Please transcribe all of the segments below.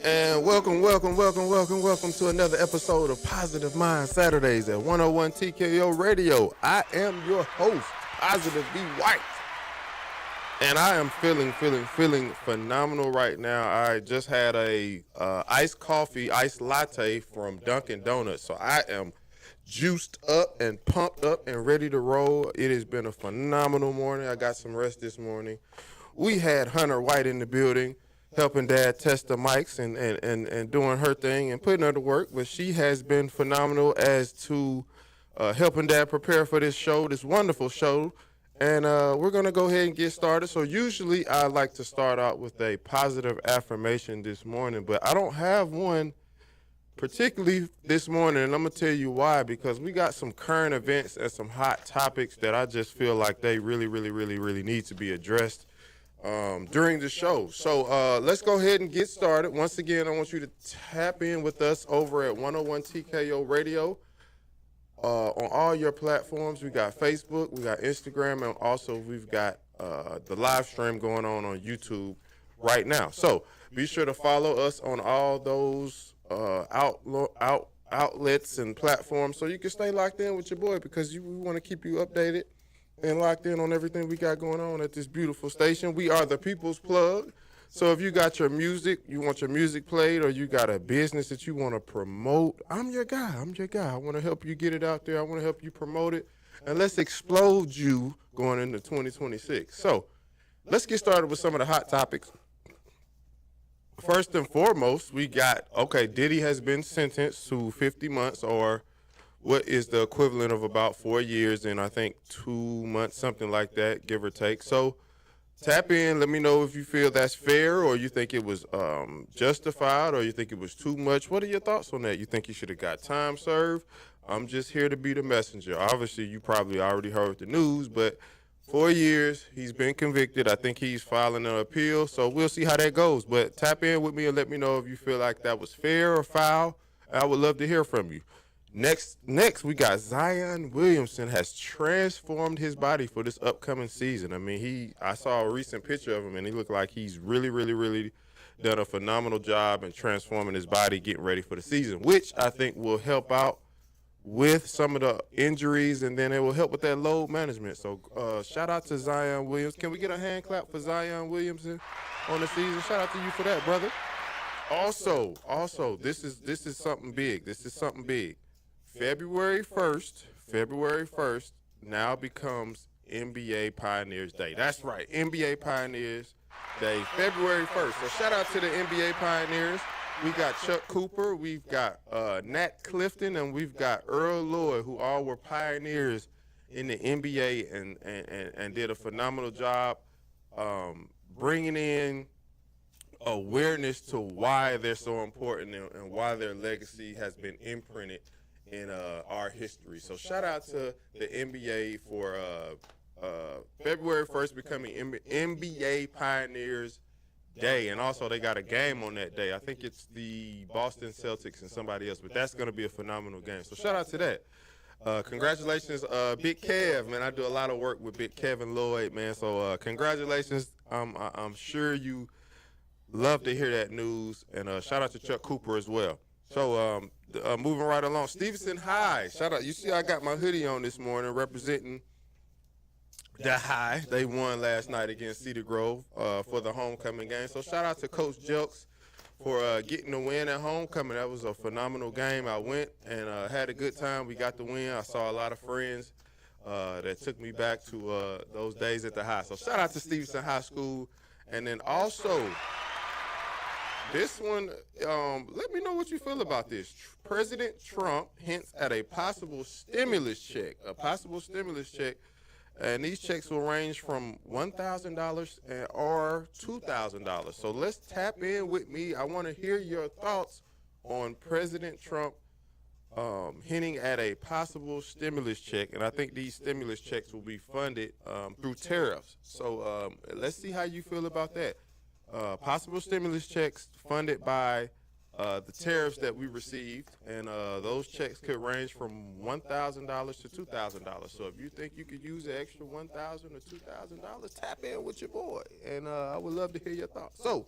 And welcome to another episode of Positive Mind Saturdays at 101 TKO Radio. I am your host, Positive B. White. And I am feeling phenomenal right now. I just had a iced coffee, iced latte from Dunkin' Donuts. So I am juiced up and pumped up and ready to roll. It has been a phenomenal morning. I got some rest this morning. We had Hunter White in the building, helping Dad test the mics and doing her thing and putting her to work. But she has been phenomenal as to helping Dad prepare for this show, this wonderful show. And we're going to go ahead and get started. So usually I like to start out with a positive affirmation this morning, but I don't have one particularly this morning, and I'm going to tell you why, because we got some current events and some hot topics that I just feel like they really need to be addressed during the show. So let's go ahead and get started. Once again, I want you to tap in with us over at 101 TKO Radio on all your platforms. We got Facebook, we got Instagram, and also we've got the live stream going on YouTube right now. So be sure to follow us on all those outlets and platforms so you can stay locked in with your boy, because we want to keep you updated and locked in on everything we got going on at this beautiful station. We are the People's Plug. So if you got your music, you want your music played, or you got a business that you want to promote, I'm your guy. I want to help you get it out there. I want to help you promote it. And let's explode you going into 2026. So let's get started with some of the hot topics. First and foremost, we got, Diddy has been sentenced to 50 months, or what is the equivalent of about 4 years and I think 2 months, something like that, give or take. So tap in. Let me know if you feel that's fair, or you think it was justified, or you think it was too much. What are your thoughts on that? You think he should have got time served? I'm just here to be the messenger. Obviously, you probably already heard the news, but 4 years, he's been convicted. I think he's filing an appeal, so we'll see how that goes. But tap in with me and let me know if you feel like that was fair or foul. I would love to hear from you. Next, we got Zion Williamson has transformed his body for this upcoming season. I mean, I saw a recent picture of him, and he looked like he's really done a phenomenal job in transforming his body, getting ready for the season, which I think will help out with some of the injuries, and then it will help with that load management. So shout out to Zion Williams. Can we get a hand clap for Zion Williamson on the season? Shout out to you for that, brother. Also, this is something big. February 1st now becomes NBA Pioneers Day. That's right, NBA Pioneers Day, February 1st. So shout out to the NBA Pioneers. We got Chuck Cooper, we've got Nat Clifton, and we've got Earl Lloyd, who all were pioneers in the NBA and did a phenomenal job bringing in awareness to why they're so important and why their legacy has been imprinted in our history. So shout out to the NBA for February 1st becoming NBA Pioneers Day. And also they got a game on that day. I think it's the Boston Celtics and somebody else, but that's going to be a phenomenal game. So shout out to that. Congratulations, Big Kev, man. I do a lot of work with Big Kevin Lloyd, man. So congratulations. I'm sure you love to hear that news. And shout out to Chuck Cooper as well. So moving right along, Stevenson High. Shout out. You see, I got my hoodie on this morning representing the High. They won last night against Cedar Grove for the homecoming game. So shout out to Coach Jelks for getting the win at homecoming. That was a phenomenal game. I went and had a good time. We got the win. I saw a lot of friends that took me back to those days at the High. So shout out to Stevenson High School. And then also, this one, let me know what you feel about this. President Trump hints at a possible stimulus check. And these checks will range from $1,000 or $2,000. So let's tap in with me. I want to hear your thoughts on President Trump hinting at a possible stimulus check. And I think these stimulus checks will be funded through tariffs. So let's see how you feel about that. Possible stimulus checks funded by the tariffs that we received, and those checks could range from $1,000 to $2,000. So if you think you could use an extra $1,000 or $2,000, tap in with your boy, and I would love to hear your thoughts. So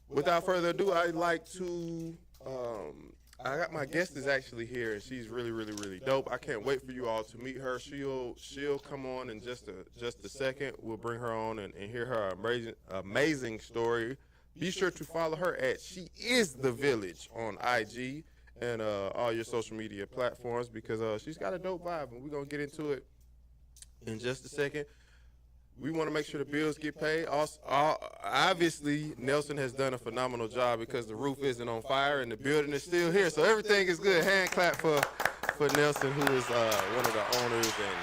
without further ado, I'd like to. I got my guest is actually here, and she's really, really, really dope. I can't wait for you all to meet her. She'll come on in just a second. We'll bring her on and hear her amazing story. Be sure to follow her at She Is the Village on IG and all your social media platforms because she's got a dope vibe, and we're gonna get into it in just a second. We want to make sure the bills get paid. Also, obviously, Nelson has done a phenomenal job because the roof isn't on fire and the building is still here. So everything is good. Hand clap for Nelson, who is one of the owners and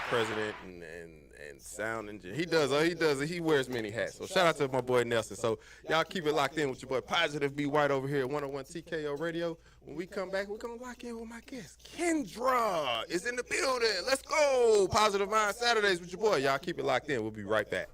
president and sound engineer. He wears many hats. So shout out to my boy Nelson. So y'all keep it locked in with your boy Positive Be White over here at 101 TKO Radio. When we come back, we're going to lock in with my guest. Kendra is in the building. Let's go. Positive Mind Saturdays with your boy. Y'all keep it locked in. We'll be right back.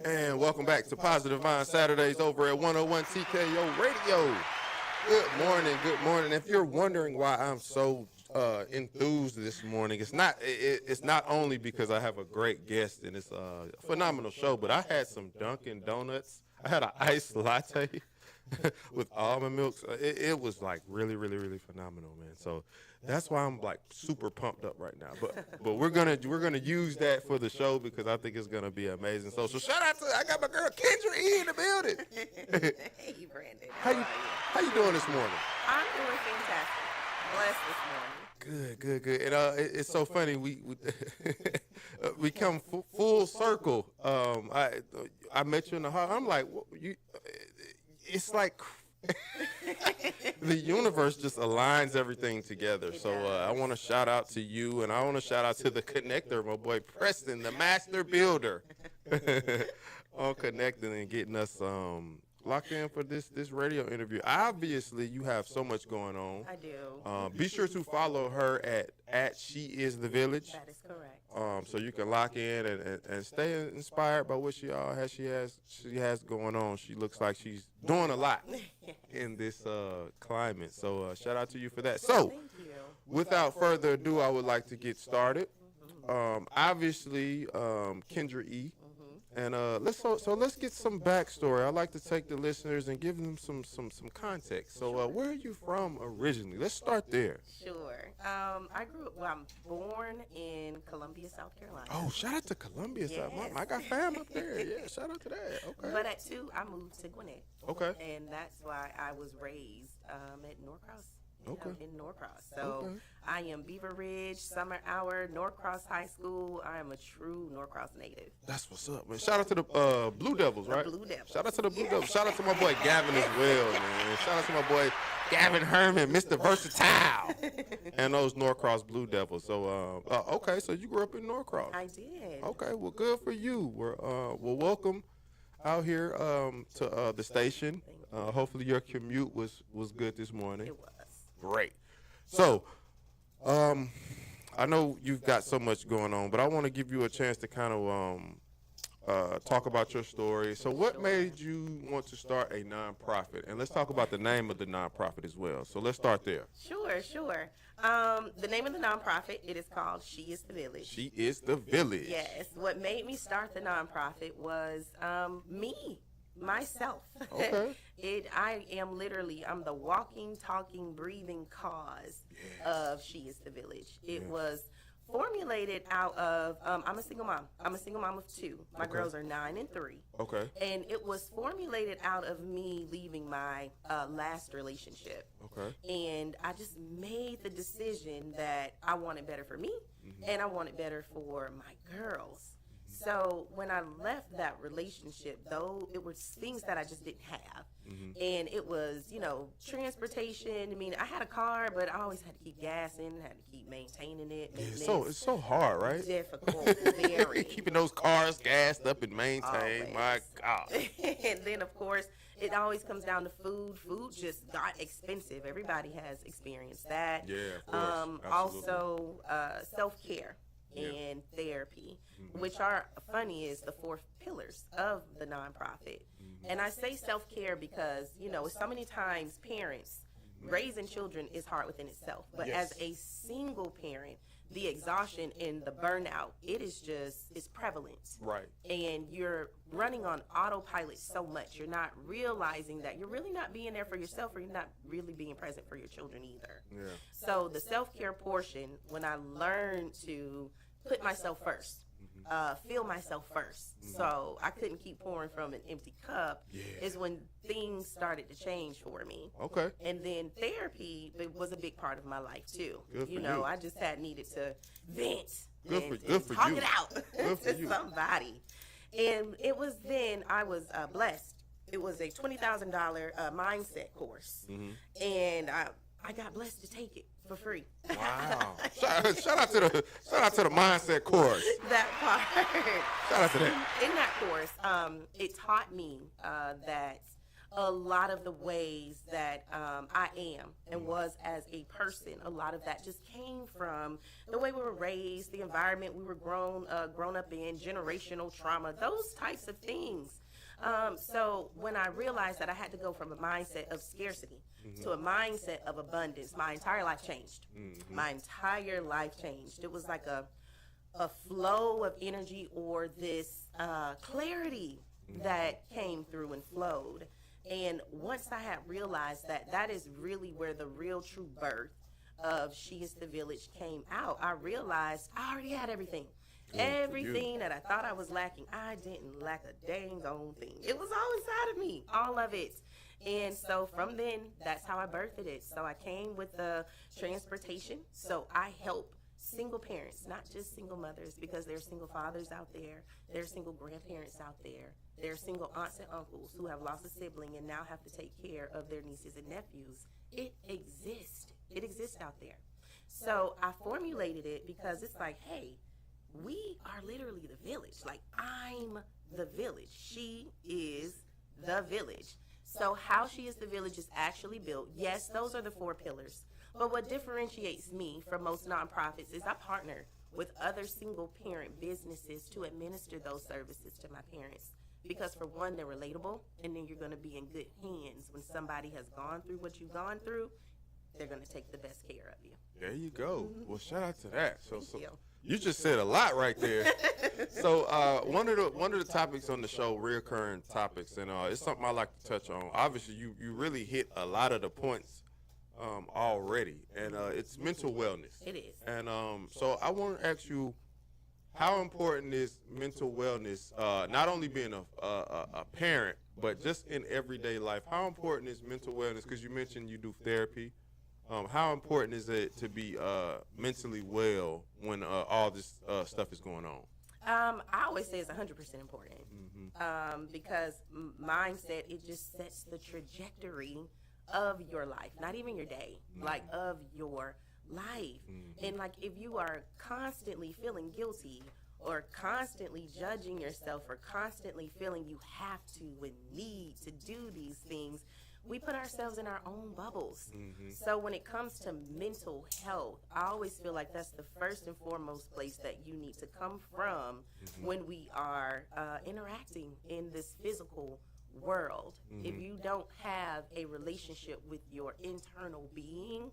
And welcome back to Positive Mind Saturdays over at 101 TKO Radio. Good morning, good morning. If you're wondering why I'm so enthused this morning, it's not only because I have a great guest and it's a phenomenal show, but I had some Dunkin' Donuts. I had an iced latte with almond milk. It was like really, really, really phenomenal, man. So that's why I'm like super pumped up right now. But we're gonna use that for the show because I think it's gonna be amazing. So shout out to I got my girl Kendra E in the building. Hey Brandon, How you doing this morning? I'm doing fantastic. Blessed this morning. Good. And it's so funny we come full circle. I met you in the hall. I'm like, it's like. The universe just aligns everything together. So I want to shout out to you, and I want to shout out to the connector, my boy Preston, the master builder, on connecting and getting us locked in for this radio interview. Obviously, you have so much going on. I do. Be sure to follow her at She Is the Village. That is correct. So you can lock in and stay inspired by what she has going on. She looks like she's doing a lot in this climate. So shout out to you for that. So Thank you. without further ado, I would like to get started. Obviously, Kendra E. And let's get some backstory. I like to take the listeners and give them some context. So where are you from originally? Let's start there. Sure. I'm born in Columbia, South Carolina. Oh, shout out to Columbia. Yes. I got fam up there. Yeah, shout out to that. Okay. But at 2, I moved to Gwinnett. Okay. And that's why I was raised at Norcross. In Norcross. So Okay. I am Beaver Ridge, Summer Hour, Norcross High School. I am a true Norcross native. That's what's up, man. Shout out to the Blue Devils, right? Blue Devils. Shout out to the Blue Devils. Shout out to my boy Gavin as well, man. Shout out to my boy Gavin Herman, Mr. Versatile, and those Norcross Blue Devils. So, okay, so you grew up in Norcross. I did. Okay, well, good for you. Well, welcome out here to the station. Hopefully your commute was good this morning. It was. Great. So, I know you've got so much going on, but I want to give you a chance to kind of talk about your story. So what made you want to start a nonprofit? And let's talk about the name of the nonprofit as well. So let's start there. Sure. The name of the nonprofit, it is called She Is the Village. She Is the Village. Yes. What made me start the nonprofit was myself. Okay. I'm the walking, talking, breathing cause of She Is the Village. It was formulated out of, I'm a single mom. I'm a single mom of 2. My girls are 9 and 3. Okay. And it was formulated out of me leaving my last relationship. Okay. And I just made the decision that I wanted better for me and I wanted better for my girls. So when I left that relationship, though, it was things that I just didn't have. And it was, transportation. I mean, I had a car, but I always had to keep gassing, had to keep maintaining it. It's so hard, right? Difficult, very. Keeping those cars gassed up and maintained. Always. My God. And then, of course, it always comes down to food. Food just got expensive. Everybody has experienced that. Yeah, of course. Also, self-care and therapy, which are funny is the 4 pillars of the nonprofit. And I say self-care because, so many times parents, raising children is hard within itself. But as a single parent, the exhaustion and the burnout, it's prevalent. Right. And you're running on autopilot so much. You're not realizing that you're really not being there for yourself, or you're not really being present for your children either. Yeah. So the self-care portion, when I learned to put myself first, feel myself first, so I couldn't keep pouring from an empty cup, is when things started to change for me. Okay. And then therapy was a big part of my life too. Good for you. I just needed to vent Good for talk you. it out Good for to you. somebody. And it was then I was blessed. It was a $20,000 mindset course, and I got blessed to take it for free. Wow. shout out to the mindset course. That part. Shout out to that. In that course, it taught me that a lot of the ways that I am and was as a person, a lot of that just came from the way we were raised, the environment we were grown up in, generational trauma, those types of things. So when I realized that I had to go from a mindset of scarcity to a mindset of abundance, my entire life changed. My entire life changed. It was like a flow of energy, or this clarity that came through and flowed. And once I had realized that that is really where the real true birth of She is the Village came out, I realized I already had everything. Everything that I thought I was lacking, I didn't lack a dang on thing. It was all inside of me, all of it. And so from then, that's how I birthed it. So I came with the transportation. So I help single parents, not just single mothers, because there are single fathers out there, there are single grandparents out there, there are single aunts and uncles who have lost a sibling and now have to take care of their nieces and nephews. It exists. It exists out there. So I formulated it because it's like, hey, we are literally the village. Like, I'm the village. She is the village. So how She is the Village is actually built, yes, those are the 4 pillars. But what differentiates me from most nonprofits is I partner with other single parent businesses to administer those services to my parents. Because for one, they're relatable, and then you're going to be in good hands when somebody has gone through what you've gone through. They're going to take the best care of you. There you go. Well, shout out to that. So Thank you. you just said a lot right there. So one of the topics on the show, reoccurring topics, and it's something I like to touch on. Obviously, you really hit a lot of the points already, and it's mental wellness. It is. And so I want to ask you, how important is mental wellness, not only being a parent, but just in everyday life? How important is mental wellness? Because you mentioned you do therapy. How important is it to be mentally well when all this stuff is going on? I always say it's 100% important because mindset, it just sets the trajectory of your life, not even your day, like of your life. And like if you are constantly feeling guilty or constantly judging yourself or constantly feeling you have to and need to do these things, we put ourselves in our own bubbles. So when it comes to mental health, I always feel like that's the first and foremost place that you need to come from when we are interacting in this physical world. If you don't have a relationship with your internal being,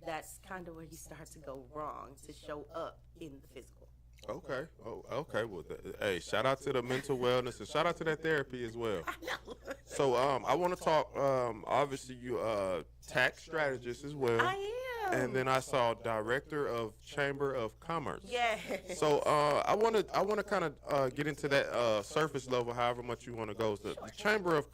that's kind of where you start to go wrong to show up in the physical. Okay. Oh, okay. Well, hey, shout out to the mental wellness and shout out to that therapy as well. I know. So I want to talk. Obviously, you tax strategist as well. I am. And then I saw director of Chamber of Commerce. Yes. So I want to kind of get into that surface level, however much you want to go. The Chamber of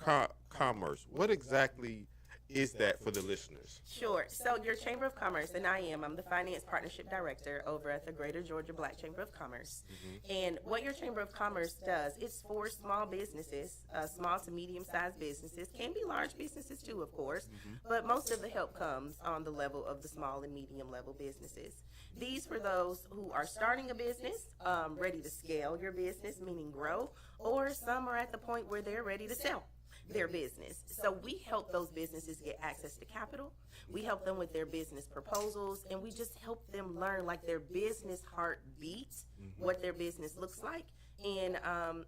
Commerce. What exactly is that for the listeners? Sure. So your Chamber of Commerce, and I'm the Finance Partnership Director over at the Greater Georgia Black Chamber of Commerce. And what your Chamber of Commerce does, it's for small businesses, small to medium-sized businesses, can be large businesses too, of course, but most of the help comes on the level of the small and medium-level businesses. These for those who are starting a business, ready to scale your business, meaning grow, or some are at the point where they're ready to sell their business. So we help those businesses get access to capital. We help them with their business proposals, and we just help them learn like their business heartbeat, what their business looks like, and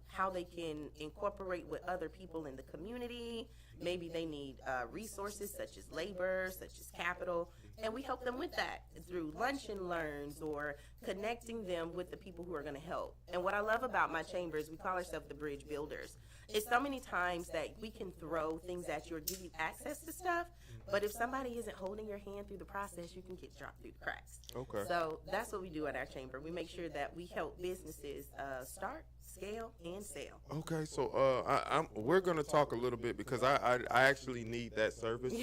how they can incorporate with other people in the community. Maybe they need resources such as labor, such as capital, and we help them with that through lunch and learns or connecting them with the people who are going to help. And what I love about my chamber is we call ourselves the bridge builders. It's so many times that we can throw things at you or give you access to stuff, but if somebody isn't holding your hand through the process, you can get dropped through the cracks. Okay. So that's what we do at our chamber. We make sure that we help businesses start, scale, and sell. Okay, so we're gonna talk a little bit because I actually need that service.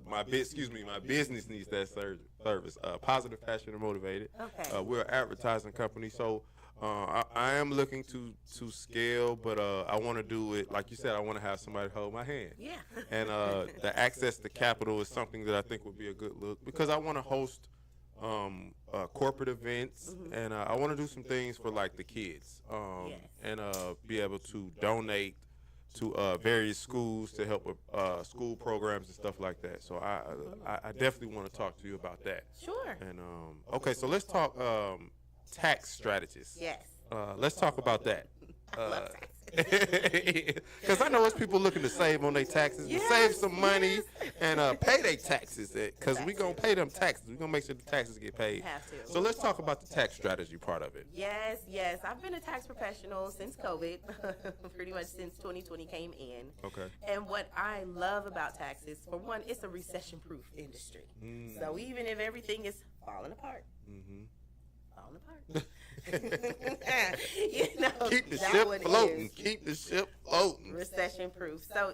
My business needs that service. Positive, passionate, and motivated. Okay. We're an advertising company, so I am looking to scale, but I want to do it like you said. I want to have somebody hold my hand. Yeah. And the access to capital is something that I think would be a good look because I want to host corporate events, and I want to do some things for like the kids, Yes. and be able to donate to various schools to help with school programs and stuff like that. So I definitely want to talk to you about that. Sure. And okay, so let's talk tax strategists. Yes. Let's talk about that. I love taxes. Because I know it's people looking to save on their taxes, to save some money, and pay their taxes. Because we're going to pay them taxes. We're going to make sure the taxes get paid. Have to. So let's talk about the tax strategy part of it. Yes, yes. I've been a tax professional since COVID, pretty much since 2020 came in. Okay. And what I love about taxes, for one, it's a recession-proof industry. So even if everything is falling apart, falling apart. Keep the ship floating. Keep the ship floating. Recession proof. So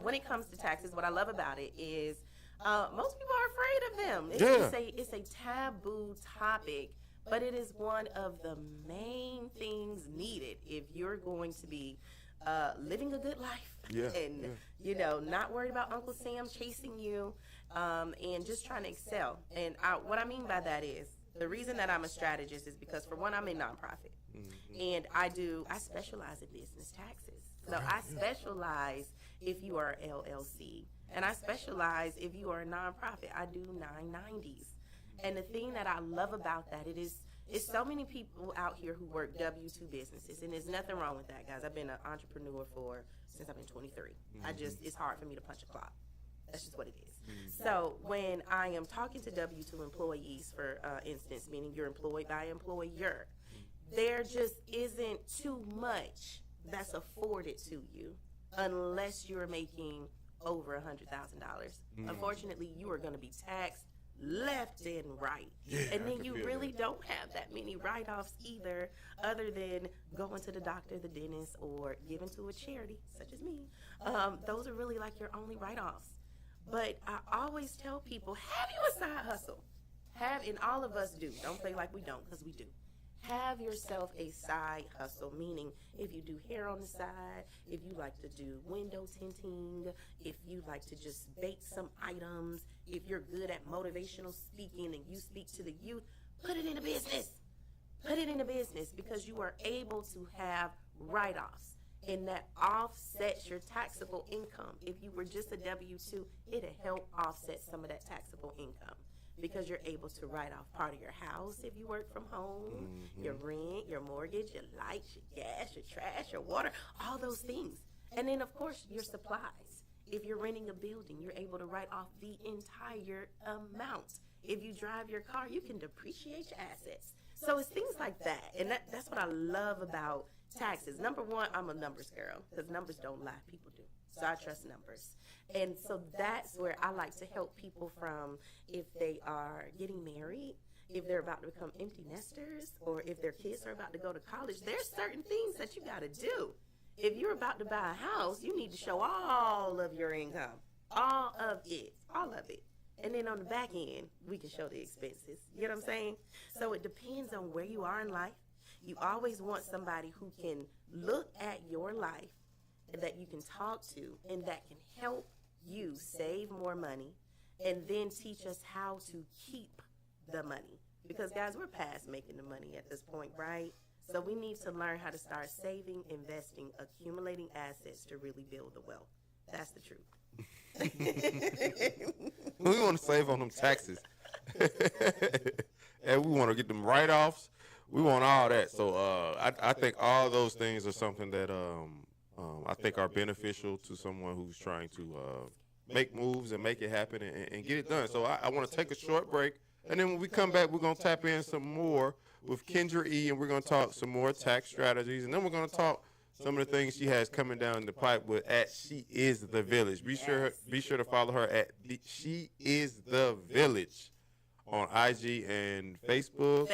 when it comes to taxes, what I love about it is most people are afraid of them. It's a taboo topic, but it is one of the main things needed if you're going to be living a good life and not worried about Uncle Sam chasing you and just trying to excel. And what I mean by that is, the reason that I'm a strategist is because, for one, I'm a nonprofit, and I specialize in business taxes. So I specialize if you are LLC, and I specialize if you are a nonprofit. I do 990s, and the thing that I love about that is so many people out here who work W-2 businesses, and there's nothing wrong with that, guys. I've been an entrepreneur since I've been 23. It's hard for me to punch a clock. That's just what it is. So when I am talking to W-2 employees, for instance, meaning you're employed by an employer, there just isn't too much that's afforded to you unless you're making over $100,000. Unfortunately, you are going to be taxed left and right. And then you really don't have that many write-offs either, other than going to the doctor, the dentist, or giving to a charity, such as me. Those are really like your only write-offs. But I always tell people, have you a side hustle? And all of us do. Don't play like we don't, because we do. Have yourself a side hustle, meaning if you do hair on the side, if you like to do window tinting, if you like to just bake some items, if you're good at motivational speaking and you speak to the youth, put it in a business. Put it in a business, because you are able to have write-offs. And that offsets your taxable income. If you were just a W-2, it'll help offset some of that taxable income, because you're able to write off part of your house if you work from home, your rent, your mortgage, your lights, your gas, your trash, your water, all those things. And then, of course, your supplies. If you're renting a building, you're able to write off the entire amount. If you drive your car, you can depreciate your assets. So it's things like that. And that's what I love about taxes. Number one, I'm a numbers girl, because numbers don't lie, people do. So I trust numbers. And so that's where I like to help people from, if they are getting married, if they're about to become empty nesters, or if their kids are about to go to college. There's certain things that you got to do. If you're about to buy a house, you need to show all of your income, all of it. And then on the back end, we can show the expenses. You know what I'm saying? So it depends on where you are in life. You always want somebody who can look at your life, and that you can talk to, and that can help you save more money, and then teach us how to keep the money. Because, guys, we're past making the money at this point, right? So we need to learn how to start saving, investing, accumulating assets to really build the wealth. That's the truth. We want to save on them taxes. And we want to get them write-offs. We want all that. So I think all those things are something that I think are beneficial to someone who's trying to make moves and make it happen and get it done. So I want to take a short break. And then when we come back, we're going to tap in some more with Kendra E. And we're going to talk some more tax strategies. And then we're going to talk some of the things she has coming down the pipe with at She Is the Village. Be sure to follow her at She Is the Village on IG and Facebook.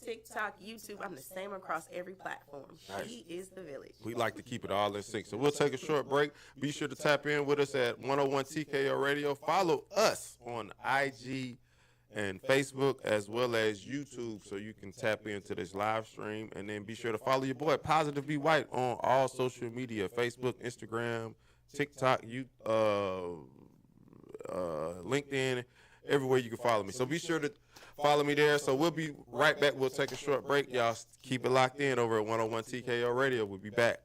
TikTok, YouTube. I'm the same across every platform. Nice. She is the village. We like to keep it all in sync. So we'll take a short break. Be sure to tap in with us at 101 TKO Radio. Follow us on IG and Facebook as well as YouTube, so you can tap into this live stream. And then be sure to follow your boy Positive Be White on all social media: Facebook, Instagram, TikTok, LinkedIn, everywhere you can follow me. So be sure to follow me there. So we'll be right back. We'll take a short break. Y'all keep it locked in over at 101 TKO Radio. We'll be back.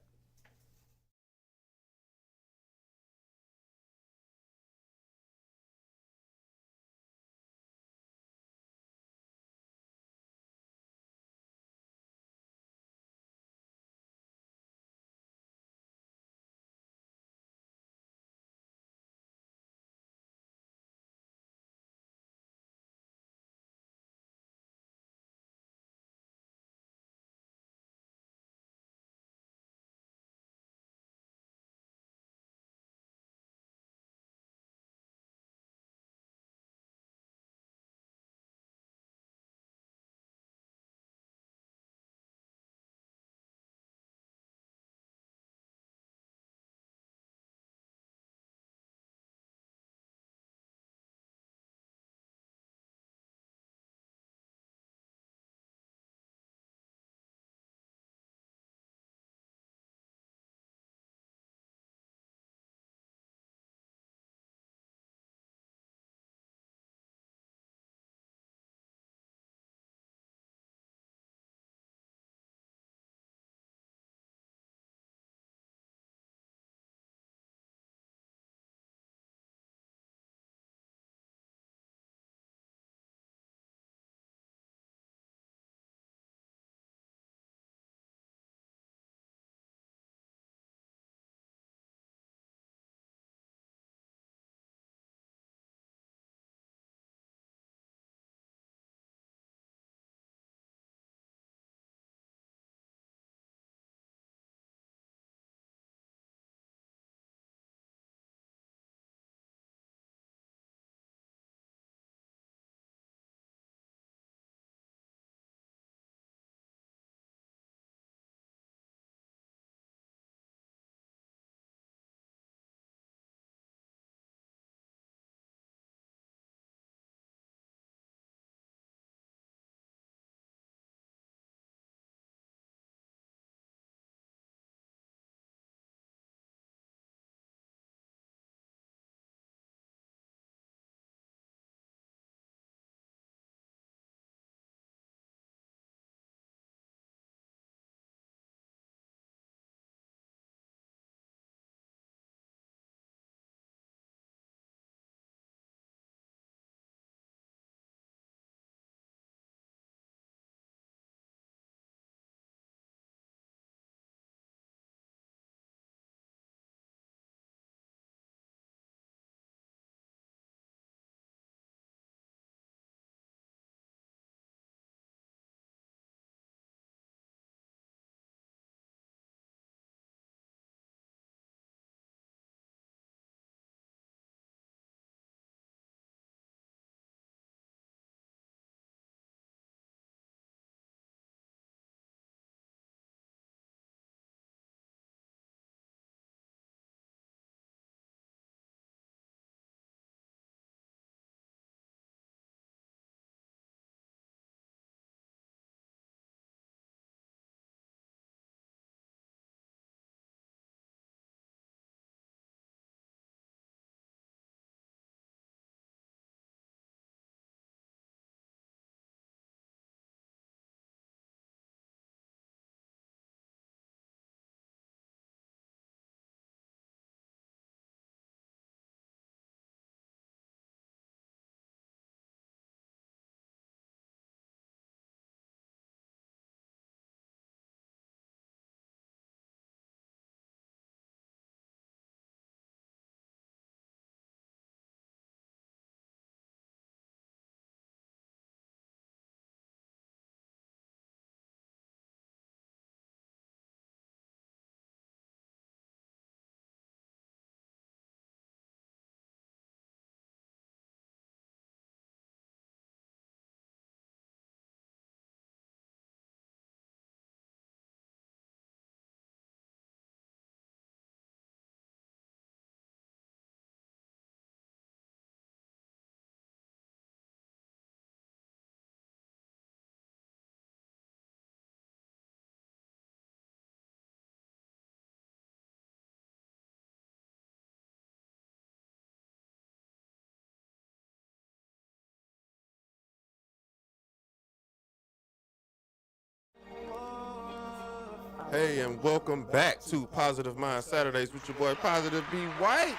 Hey, and welcome back to Positive Mind Saturdays with your boy Positive B. White.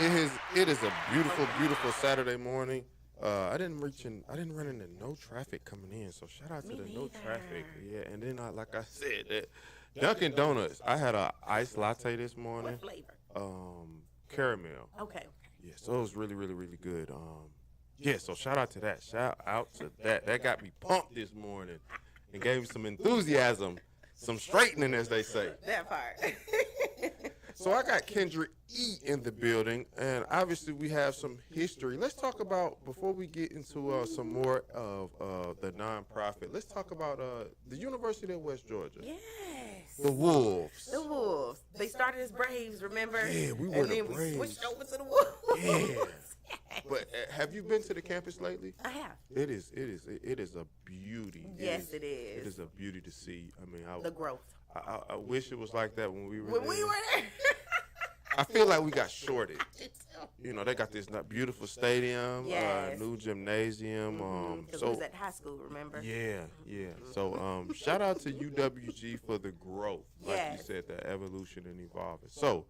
It is a beautiful, beautiful Saturday morning. I didn't run into no traffic coming in, so shout out to Me the no neither. traffic. Yeah, and then like I said, that Dunkin' Donuts. I had a iced latte this morning. What flavor? Caramel. Okay. Yeah, so it was really, really, really good. Yeah, so shout out to that. Shout out to that. That got me pumped this morning and gave me some enthusiasm, some straightening, as they say. That part. So I got Kendra E in the building, and obviously we have some history. Let's talk about, before we get into some more of the nonprofit, let's talk about the University of West Georgia. Yes. The Wolves. The Wolves. They started as Braves, remember? Yeah, we were and the then Braves. we switched over to the Wolves. Yeah. But have you been to the campus lately? I have. It is a beauty. Yes, it is. It is a beauty to see. I mean, The growth. I wish it was like that when we were When there. we were there. I feel like we got shorted. You know, they got this beautiful stadium, Yes. new gymnasium. Because So we was at high school, remember? yeah. So shout out to UWG for the growth, like you Yes. said, the evolution and evolving. So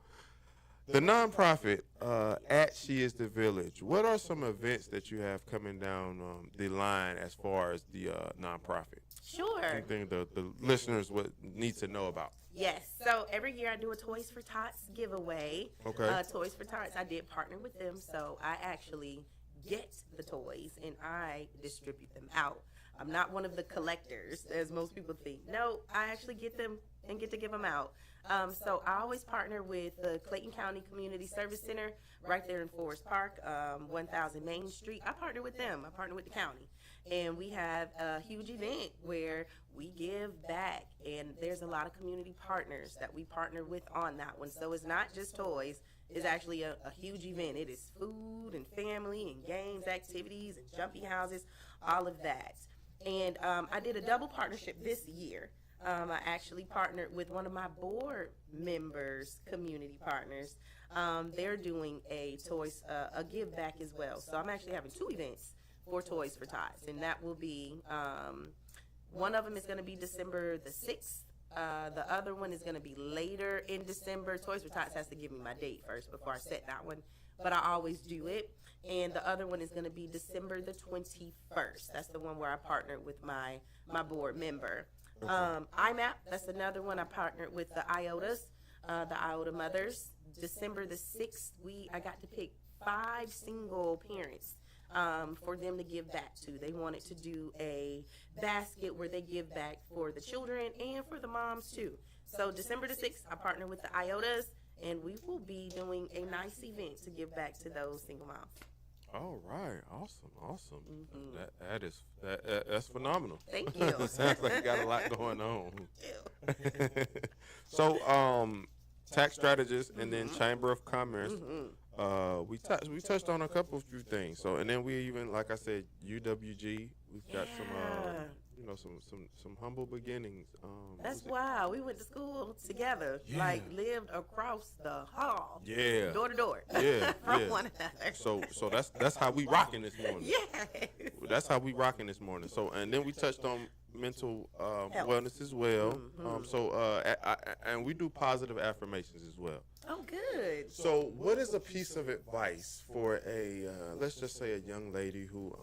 the nonprofit at She Is the Village. What are some events that you have coming down the line as far as the nonprofit? Sure. Anything the listeners would need to know about? Yes. So every year I do a Toys for Tots giveaway. Okay. Toys for Tots, I did partner with them, so I actually get the toys and I distribute them out. I'm not one of the collectors, as most people think. No, I actually get them and get to give them out. So I always partner with the Clayton County Community Service Center right there in Forest Park, 1000 Main Street. I partner with them. I partner with the county. And we have a huge event where we give back, and there's a lot of community partners that we partner with on that one. So it's not just toys. It's actually a huge event. It is food and family and games, activities, and jumpy houses, all of that. And I did a double partnership this year. I actually partnered with one of my board members, community partners. They're doing a give back as well. So I'm actually having two events for Toys for Tots, and that will be one of them is going to be December the 6th. The other one is going to be later in December. Toys for Tots has to give me my date first before I set that one, but I always do it. And the other one is going to be December the 21st. That's the one where I partnered with my board member. IMAP, that's another one I partnered with the IOTAs, the IOTA mothers. December the 6th, I got to pick 5 single parents for them to give back to. They wanted to do a basket where they give back for the children and for the moms too. So December the 6th, I partner with the IOTAs, and we will be doing a nice event to give back to those single moms. All right, awesome. Mm-hmm. That's phenomenal. Thank you. Sounds like you got a lot going on. Ew. So, tax strategist and then Mm-hmm. Chamber of Commerce. We touched on a few things. So, and then we even, like I said, UWG. We've got some humble beginnings. That's why we went to school together, Yeah. like lived across the hall, Yeah. door to door, Yeah, from yeah. one another. So that's how we rocking this morning. Yes. That's how we rocking this morning. So, and then we touched on mental wellness as well. And we do positive affirmations as well. Oh, good. So, what is a piece of advice for a let's just say a young lady who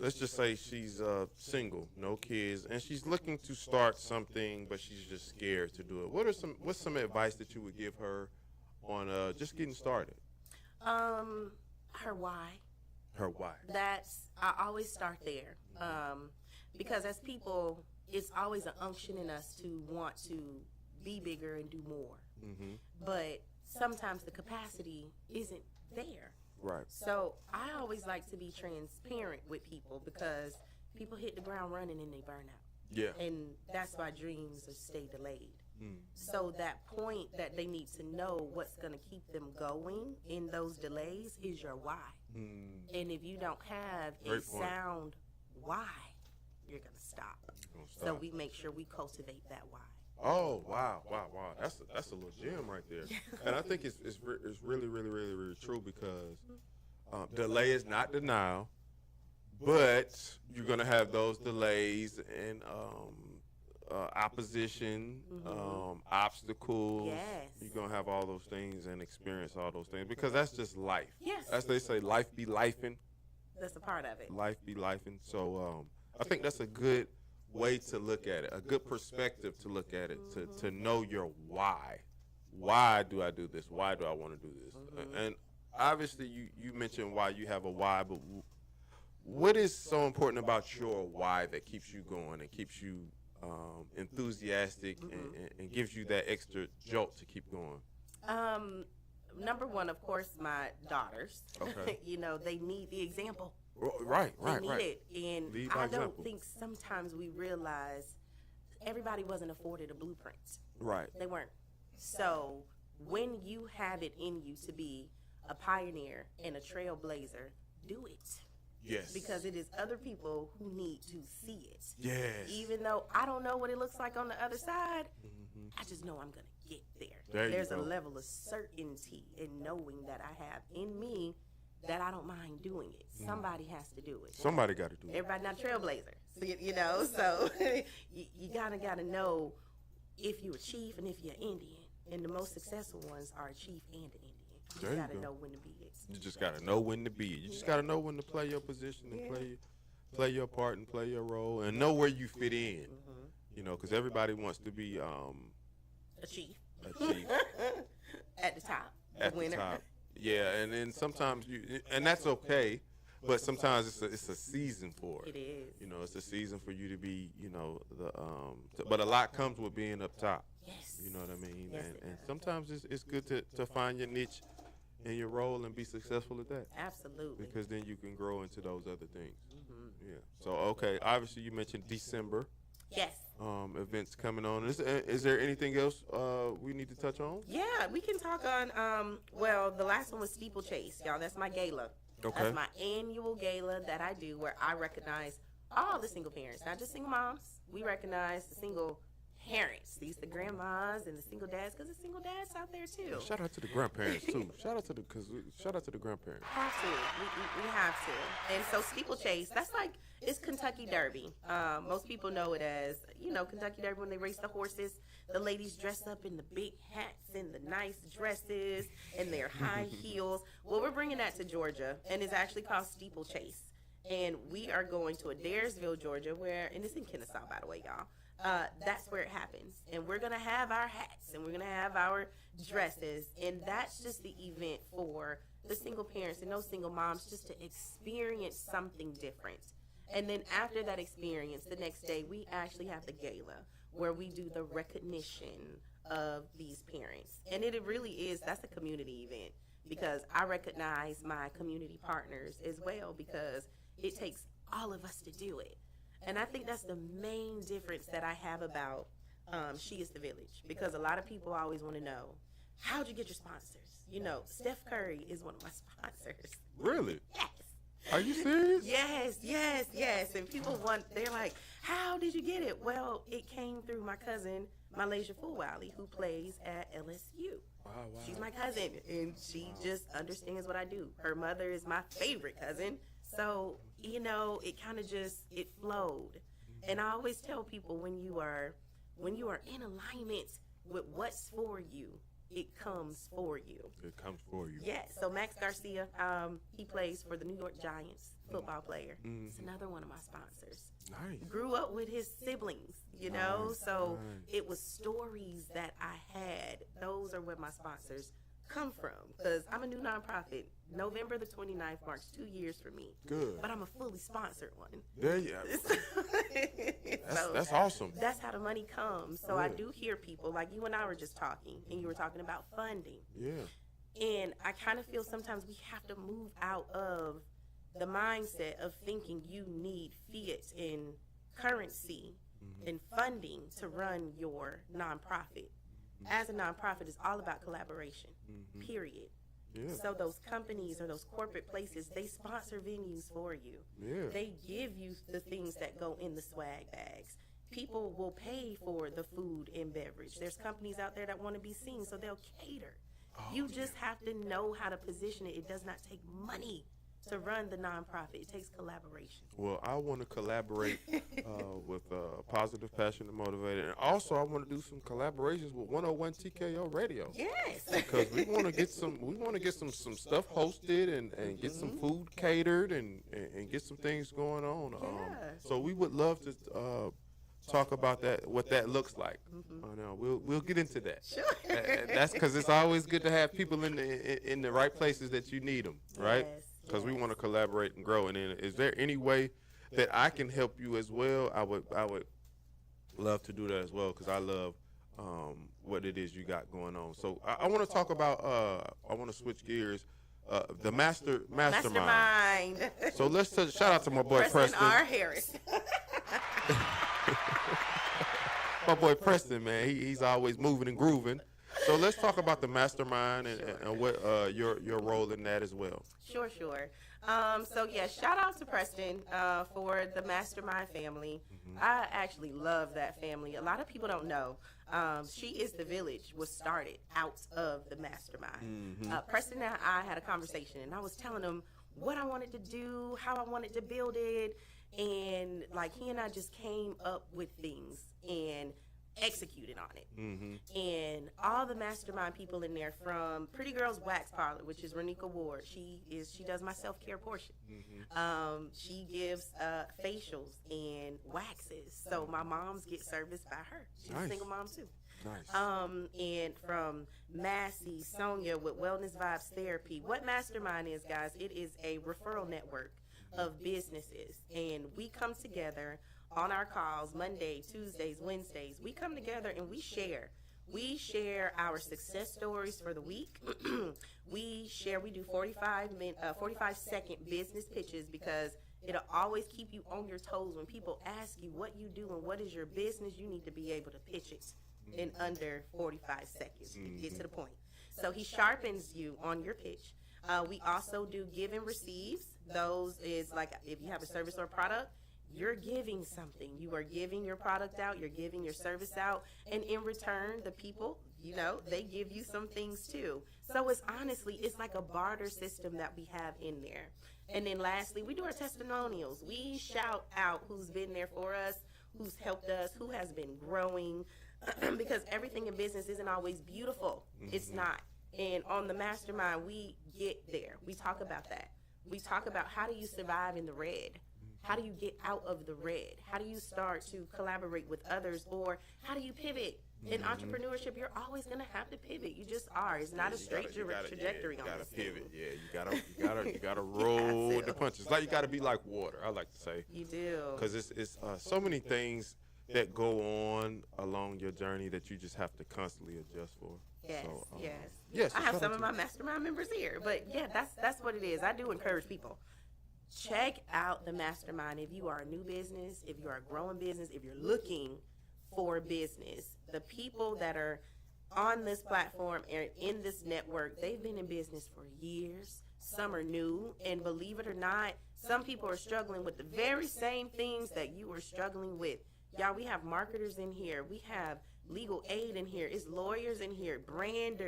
let's just say she's single, no kids, and she's looking to start something, but she's just scared to do it. What's some advice that you would give her on just getting started? Her why. Her why? I always start there, because as people, it's always an unction in us to want to be bigger and do more. Mm-hmm. But sometimes the capacity isn't there. Right. So I always like to be transparent with people, because people hit the ground running and they burn out. Yeah. And that's why dreams stay delayed. Mm. So that point that they need to know what's going to keep them going in those delays is your why. Mm. And if you don't have a Great point. sound why, you're going to stop. So we make sure we cultivate that why. Oh wow! That's a little gem right there, and I think it's really true, because delay is not denial, but you're gonna have those delays, and opposition, obstacles. Yes. You're going to have all those things and experience all those things because that's just life. Yes. As they say, life be lifing. That's a part of it. Life be lifing. So I think that's a good way to look at it, a good perspective to look at it, to know your why. Why do I do this? Why do I want to do this? And obviously you mentioned why you have a why, but what is so important about your why that keeps you going and keeps you enthusiastic and gives you that extra jolt to keep going? Number one, of course, my daughters. Okay. You know, they need the example. Right. They need it. And Lead by I example. don't think sometimes we realize everybody wasn't afforded a blueprint. Right. They weren't. So when you have it in you to be a pioneer and a trailblazer, do it. Yes. Because it is other people who need to see it. Yes. Even though I don't know what it looks like on the other side, I just know I'm going to get there. There's a level of certainty in knowing that I have in me that I don't mind doing it. Somebody has to do it. Somebody got to do it. Everybody not trailblazer. So, you know, so you gotta know if you're a chief and if you're Indian. And the most successful ones are a chief and an Indian. You There just you gotta go. know when to be it. You just got to know when to be it. You just got to know when to play your position and play your part and play your role and know where you fit in. You know, because everybody wants to be A chief. a chief At the top. at the winner. the top. Yeah, and then sometimes and that's okay, but sometimes it's a season for it. It is. You know, it's a season for you to be, you know, but a lot comes with being up top. Yes. You know what I mean? Yes, and it and does. sometimes it's good to find your niche and your role and be successful at that. Absolutely. Because then you can grow into those other things. Yeah. So okay, obviously you mentioned December Yes. events coming on. Is there anything else we need to touch on? Yeah, we can talk on, well, the last one was Steeplechase, y'all. That's my gala. Okay. That's my annual gala that I do where I recognize all the single parents, not just single moms. We recognize the single parents, the grandmas and the single dads, because the single dads out there too. Shout out to the grandparents too. Shout out to the grandparents. Have to. We have to. And so Steeplechase, that's like, it's Kentucky Derby. Most people know it as, you know, Kentucky Derby when they race the horses. The ladies dress up in the big hats and the nice dresses and their high heels. Well, we're bringing that to Georgia, and it's actually called Steeplechase. And we are going to Adairsville, Georgia, and it's in Kennesaw, by the way, y'all. That's where it happens. And we're going to have our hats and we're going to have our dresses. And that's just the event for the single parents and those single moms just to experience something different. And then after that experience, the next day, we actually have the gala where we do the recognition of these parents. And it really is, that's a community event because I recognize my community partners as well because it takes all of us to do it. And I think that's the main difference that I have about She is the Village, because a lot of people always want to know, how'd you get your sponsors? You know, Steph Curry is one of my sponsors. Really? Yes. Are you serious? Yes. And people they're like, how did you get it? Well, it came through my cousin, Malaysia Fulwiley, who plays at LSU. Wow. She's my cousin, and she just understands what I do. Her mother is my favorite cousin. So, you know, it kind of it flowed. And I always tell people when you are in alignment with what's for you, it comes for you. It comes for you. Yes. So Max Garcia, he plays for the New York Giants, football player. It's another one of my sponsors. Nice. Grew up with his siblings, you know, so nice. it was stories that I had. Those are where my sponsors come from, because I'm a new nonprofit. November the 29th marks 2 years for me. Good. But I'm a fully sponsored one. There you So that's awesome. that's how the money comes. So I do hear people, like you and I were just talking, and you were talking about funding. Yeah. And I kind of feel sometimes we have to move out of the mindset of thinking you need fiat and currency and funding to run your nonprofit. As a nonprofit, it's all about collaboration, period. Yeah. So those companies or those corporate places, they sponsor venues for you. Yeah. They give you the things that go in the swag bags. People will pay for the food and beverage. There's companies out there that want to be seen, so they'll cater. You just have to know how to position it. It does not take money to run the nonprofit. It takes collaboration. Well, I want to collaborate with Positive, Passionate, Motivated, and also I want to do some collaborations with 101 TKO Radio. Yes. Because we want to get some stuff hosted and get some food catered and get some things going on. So we would love to talk about that, what that looks like. We'll get into that. Sure. That's because it's always good to have people in the right places that you need them, right? Yes. Because we want to collaborate and grow. And then, is there any way that I can help you as well? I would love to do that as well, because I love what it is you got going on. So I want to talk about. I want to switch gears. The mastermind. So let's shout out to my boy Preston R. Harris. My boy Preston, man, he's always moving and grooving. So let's talk about the mastermind and what your role in that as well. Sure. So yeah, shout out to Preston for the mastermind family. I actually love that family. A lot of people don't know. She is the Village was started out of the mastermind. Preston and I had a conversation, and I was telling him what I wanted to do, how I wanted to build it, and like he and I just came up with things and executed on it. And all the mastermind people in there, from Pretty Girls Wax Parlor, which is Renika Ward, she does my self-care portion. She gives facials and waxes, so my moms get serviced by her. She's a single mom too. And from Massey, Sonia with Wellness Vibes Therapy. What Mastermind is, guys, it is a referral network of businesses, and we come together on our calls Monday, Tuesdays, Wednesdays. We come together and we share. We share our success stories for the week. We do 45-second business pitches, because it'll always keep you on your toes. When people ask you what you do and what is your business, you need to be able to pitch it in under 45 seconds. Get to the point. So he sharpens you on your pitch. We also do give and receives. Those is like if you have a service or product, you're giving something. You are giving your product out, you're giving your service out, and in return, the people, they give you some things too. So it's like a barter system that we have in there. And then lastly, we do our testimonials. We shout out who's been there for us, who's helped us, who has been growing, because everything in business isn't always beautiful. It's not. And on the mastermind, we get there. We talk about that. We talk about how do you survive in the red? How do you get out of the red? How do you start to collaborate with others? Or how do you pivot? In entrepreneurship, you're always going to have to pivot. You just are. It's not a straight trajectory on this thing. You gotta roll with the punches. Like, you gotta be like water, I like to say. You do. Because it's so many things that go on along your journey that you just have to constantly adjust for. Yes. I have some of my mastermind members here, but yeah, that's what it is. I do encourage people. Check out the mastermind if you are a new business, if you are a growing business, if you're looking for business. The people that are on this platform and in this network, they've been in business for years. Some are new, and believe it or not, some people are struggling with the very same things that you are struggling with. Y'all, we have marketers in here. We have legal aid in here. It's lawyers in here, brand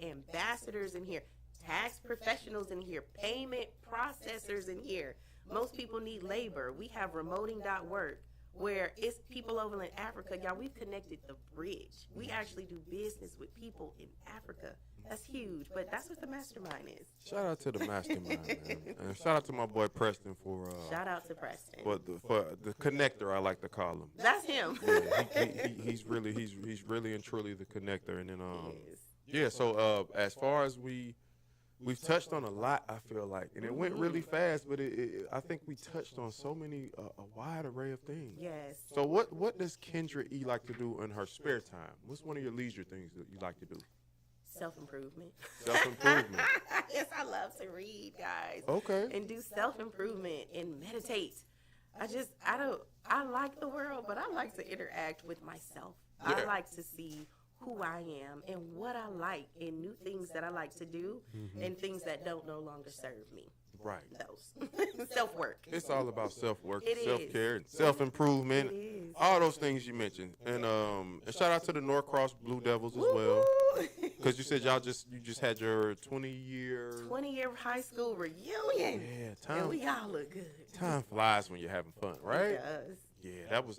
ambassadors in here, tax professionals in here, payment processors in here. Most people need labor. We have remoting.work, where it's people over in Africa. Y'all, we've connected the bridge. We actually do business with people in Africa. That's huge, but that's what the mastermind is. Shout out to the mastermind, man. And shout out to my boy Preston for shout out to Preston for the connector, I like to call him. That's him. Yeah, he's really and truly the connector. And then so as far as we've touched on a lot, I feel like, and it went really fast, but I think we touched on so many a wide array of things. Yes. So what does Kendra E like to do in her spare time? What's one of your leisure things that you like to do? Self-improvement. Self-improvement. Yes, I love to read, guys. Okay. And do self-improvement and meditate. I like the world, but I like to interact with myself. Yeah. I like to see who I am and what I like and new things that I like to do and things that don't no longer serve me. Right. Those. Self-work. It's all about self-work, self-care, and self-improvement. All those things you mentioned. And shout out to the North Cross Blue Devils as well. Because you said you just had your 20-year 20-year high school reunion. Yeah, And we all look good. time flies when you're having fun, right? It does. Yeah, that was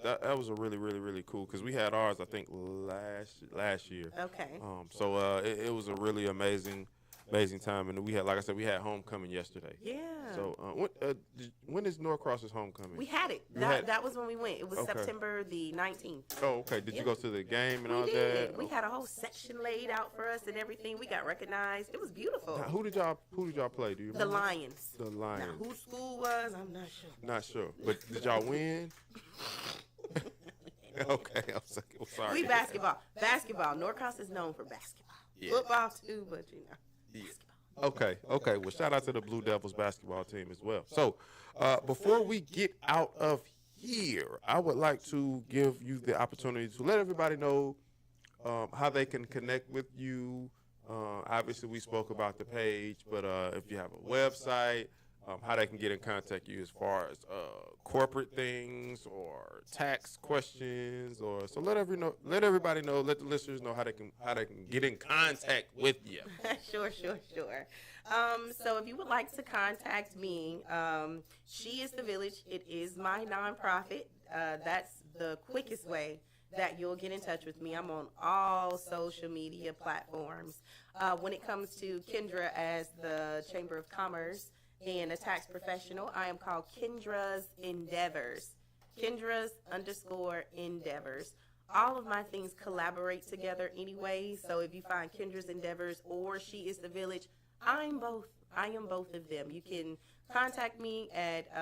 a really really really cool because we had ours I think last year. Okay. So it was a really amazing time, and we had, like I said, we had homecoming yesterday. Yeah. So when is Norcross's homecoming? We had it. That was when we went. It was Okay. September the 19th. Oh, okay. Did you go to the game and all We did. that? We had a whole section laid out for us and everything. We got recognized. It was beautiful. Now, who did y'all play? Do you The remember? Lions. The Now, Lions. whose school was, I'm not sure. Not sure, but did y'all win? Okay, I'm sorry. We basketball. Norcross is known for basketball. Yeah. Football too, but Yeah. basketball. Okay. Well, shout out to the Blue Devils basketball team as well. So, before we get out of here, I would like to give you the opportunity to let everybody know how they can connect with you. Obviously, we spoke about the page, but if you have a website, how they can get in contact with you as far as corporate things or tax questions, or so let everybody know, let the listeners know how they can get in contact with you. Sure. So if you would like to contact me, She is the Village. It is my nonprofit. That's the quickest way that you'll get in touch with me. I'm on all social media platforms. When it comes to Kendra as the Chamber of Commerce and a tax professional, I am called Kendra's Endeavors. Kendra's_Endeavors. All of my things collaborate together anyway. So if you find Kendra's Endeavors or She is the Village, I am both of them. You can contact me at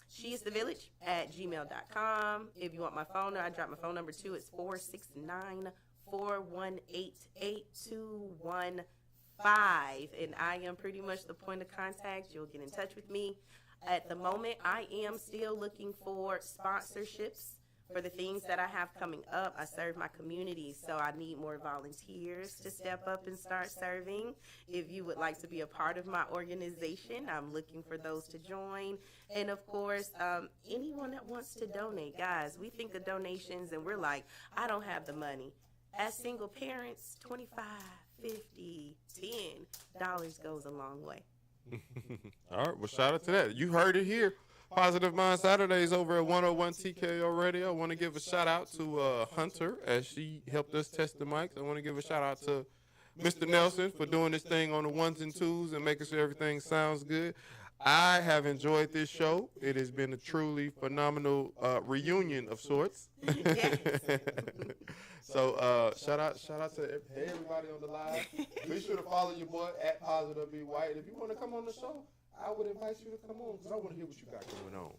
sheisthevillage@gmail.com. If you want my phone number, I drop my phone number too. It's 469-418-8215. And I am pretty much the point of contact. You'll get in touch with me. At the moment, I am still looking for sponsorships for the things that I have coming up. I serve my community, so I need more volunteers to step up and start serving. If you would like to be a part of my organization, I'm looking for those to join. And of course, anyone that wants to donate. Guys, we think of donations and we're like, I don't have the money. As single parents, $25, $50, $10 goes a long way. All right, well, shout out to that. You heard it here. Positive Mind Saturdays over at 101 TKO Radio. I want to give a shout out to Hunter as she helped us test the mics. I want to give a shout out to Mr. Nelson for doing this thing on the ones and twos and making sure everything sounds good. I have enjoyed this show. It has been a truly phenomenal reunion of sorts. Yes. So shout out to everybody on the live. Be sure to follow your boy at Positive Be White. If you want to come on the show, I would invite you to come on because I want to hear what you got going on.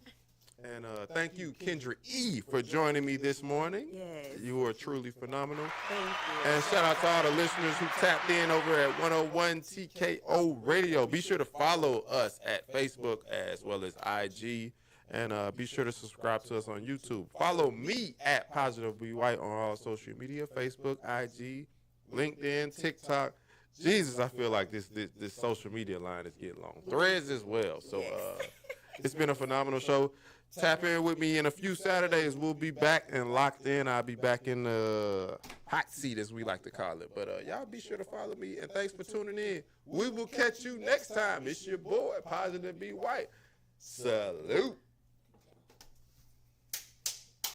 And thank you, Kendra E., for joining me this morning. Yes. You are truly phenomenal. Thank you. And shout out to all the listeners who tapped in over at 101 TKO Radio. Be sure to follow us at Facebook as well as IG. And be sure to subscribe to us on YouTube. Follow me at Positive Be White on all social media, Facebook, IG, LinkedIn, TikTok. Jesus, I feel like this social media line is getting long. Threads as well. So it's been a phenomenal show. Tap in with me in a few Saturdays. We'll be back and locked in. I'll be back in the hot seat, as we like to call it. But y'all be sure to follow me. And thanks for tuning in. We will catch you next time. It's your boy, Positive Be White. Salute.